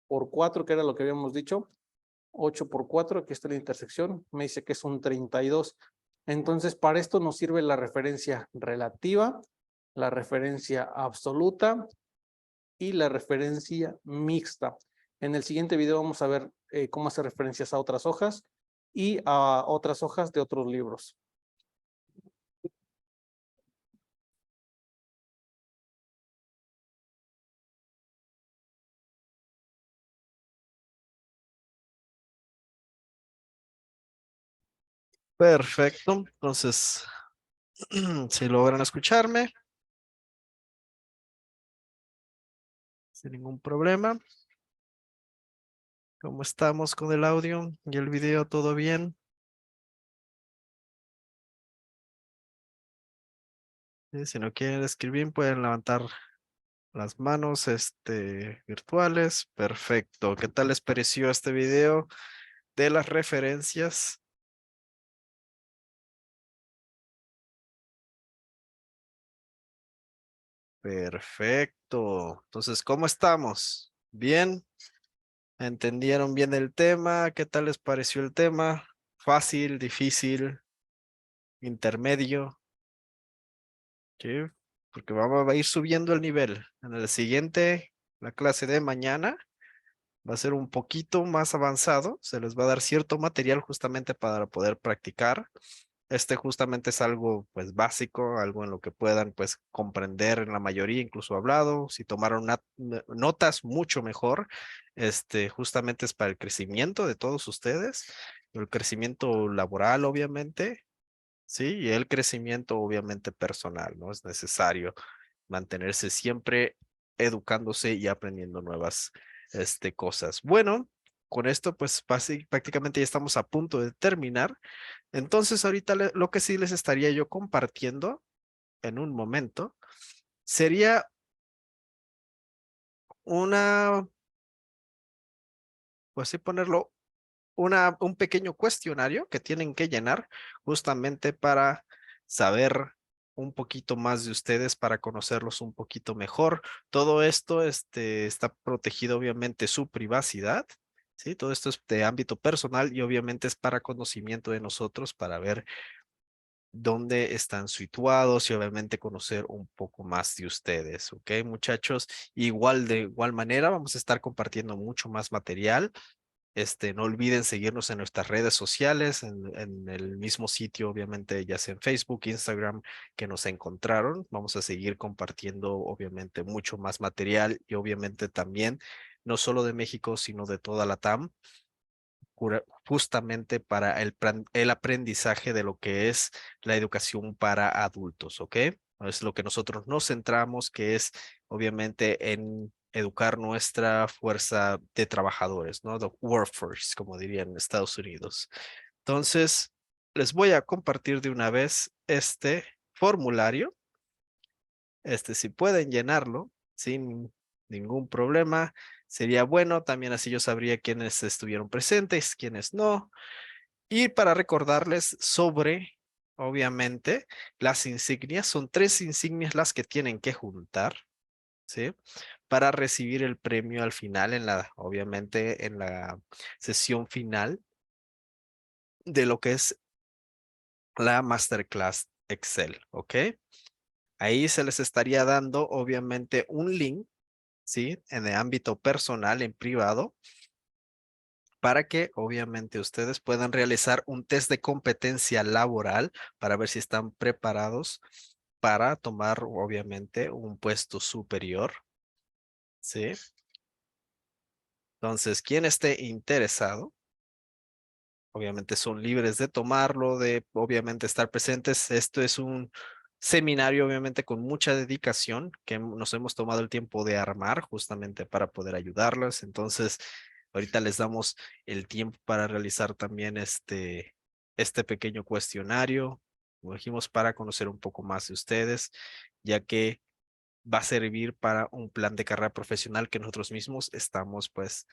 por 4, que era lo que habíamos dicho. 8 por 4, aquí está la intersección, me dice que es un 32. Entonces, para esto nos sirve la referencia relativa, la referencia absoluta y la referencia mixta. En el siguiente video vamos a ver cómo hacer referencias a otras hojas y a otras hojas de otros libros. Perfecto. Entonces, si logran escucharme, sin ningún problema. ¿Cómo estamos con el audio y el video? ¿Todo bien? Si no quieren escribir, pueden levantar las manos, virtuales. Perfecto. ¿Qué tal les pareció este video de las referencias? Perfecto. Entonces, ¿cómo estamos? ¿Bien? ¿Entendieron bien el tema? ¿Qué tal les pareció el tema? ¿Fácil, difícil, intermedio? Sí, porque vamos a ir subiendo el nivel. En el siguiente, la clase de mañana, va a ser un poquito más avanzado. Se les va a dar cierto material justamente para poder practicar. Justamente es algo pues básico, algo en lo que puedan pues comprender en la mayoría, incluso hablado. Si tomaron notas, mucho mejor. Justamente es para el crecimiento de todos ustedes, el crecimiento laboral, obviamente, sí, y el crecimiento obviamente personal, ¿no? Es necesario mantenerse siempre educándose y aprendiendo nuevas, cosas. Bueno, con esto pues prácticamente ya estamos a punto de terminar. Entonces, ahorita lo que sí les estaría yo compartiendo en un momento sería una, pues sí ponerlo, un pequeño cuestionario que tienen que llenar justamente para saber un poquito más de ustedes, para conocerlos un poquito mejor. Todo esto está protegido, obviamente, su privacidad. Sí, todo esto es de ámbito personal y obviamente es para conocimiento de nosotros, para ver dónde están situados y obviamente conocer un poco más de ustedes, ¿ok, muchachos? De igual manera, vamos a estar compartiendo mucho más material. No olviden seguirnos en nuestras redes sociales, en el mismo sitio, obviamente, ya sea en Facebook, Instagram, que nos encontraron. Vamos a seguir compartiendo, obviamente, mucho más material y obviamente también, no solo de México, sino de toda la TAM, justamente para el aprendizaje de lo que es la educación para adultos, ¿ok? Es lo que nosotros nos centramos, que es obviamente en educar nuestra fuerza de trabajadores, ¿no? The workforce, como dirían en Estados Unidos. Entonces, les voy a compartir de una vez este formulario. Si pueden llenarlo sin ningún problema, sería bueno. También así yo sabría quiénes estuvieron presentes, quiénes no. Y para recordarles sobre, obviamente, las insignias, son 3 insignias las que tienen que juntar, ¿sí? Para recibir el premio al final, obviamente, en la sesión final de lo que es la Masterclass Excel, ¿ok? Ahí se les estaría dando, obviamente, un link, ¿sí? En el ámbito personal, en privado, para que obviamente ustedes puedan realizar un test de competencia laboral para ver si están preparados para tomar obviamente un puesto superior, ¿sí? Entonces, quien esté interesado, obviamente son libres de tomarlo, de obviamente estar presentes. Esto es un seminario obviamente con mucha dedicación que nos hemos tomado el tiempo de armar justamente para poder ayudarlos. Entonces, ahorita les damos el tiempo para realizar también este pequeño cuestionario, como dijimos, para conocer un poco más de ustedes, ya que va a servir para un plan de carrera profesional que nosotros mismos estamos pues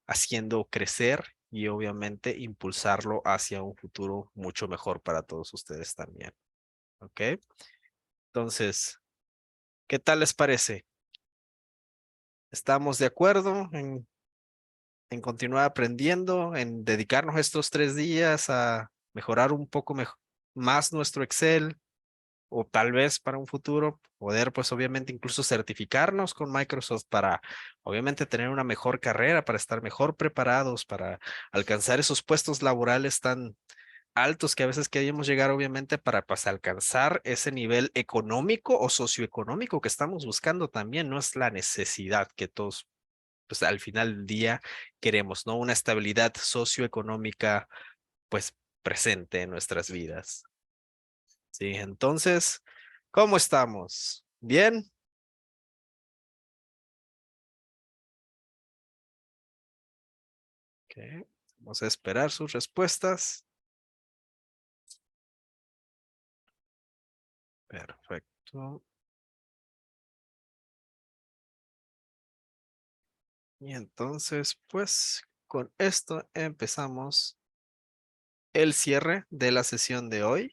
haciendo crecer y obviamente impulsarlo hacia un futuro mucho mejor para todos ustedes también. ¿Ok? Entonces, ¿qué tal les parece? ¿Estamos de acuerdo en continuar aprendiendo, en dedicarnos estos 3 días a mejorar un poco más nuestro Excel? O tal vez para un futuro poder, pues obviamente incluso certificarnos con Microsoft para obviamente tener una mejor carrera, para estar mejor preparados, para alcanzar esos puestos laborales tan altos que a veces queremos llegar, obviamente, para pues alcanzar ese nivel económico o socioeconómico que estamos buscando también. No es la necesidad que todos, pues al final del día queremos, ¿no? Una estabilidad socioeconómica, pues presente en nuestras vidas. Sí, entonces, ¿cómo estamos? ¿Bien? Ok, vamos a esperar sus respuestas. Perfecto. Y entonces, pues, con esto empezamos el cierre de la sesión de hoy.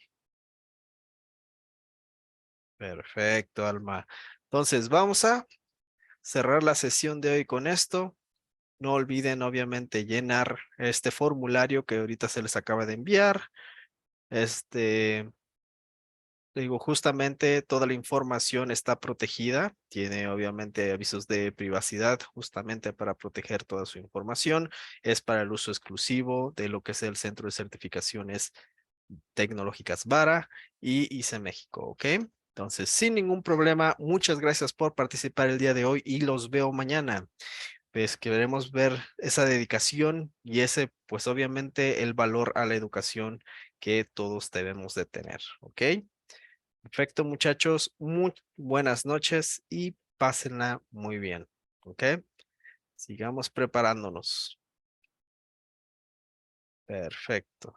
Perfecto, Alma. Entonces, vamos a cerrar la sesión de hoy con esto. No olviden, obviamente, llenar este formulario que ahorita se les acaba de enviar. Este, Digo, justamente toda la información está protegida, tiene obviamente avisos de privacidad justamente para proteger toda su información, es para el uso exclusivo de lo que es el Centro de Certificaciones Tecnológicas Vara y ICE México, ¿ok? Entonces, sin ningún problema, muchas gracias por participar el día de hoy y los veo mañana. Pues queremos ver esa dedicación y ese, pues obviamente el valor a la educación que todos debemos de tener, ¿ok? Perfecto, muchachos. Muy buenas noches y pásenla muy bien. ¿Ok? Sigamos preparándonos. Perfecto.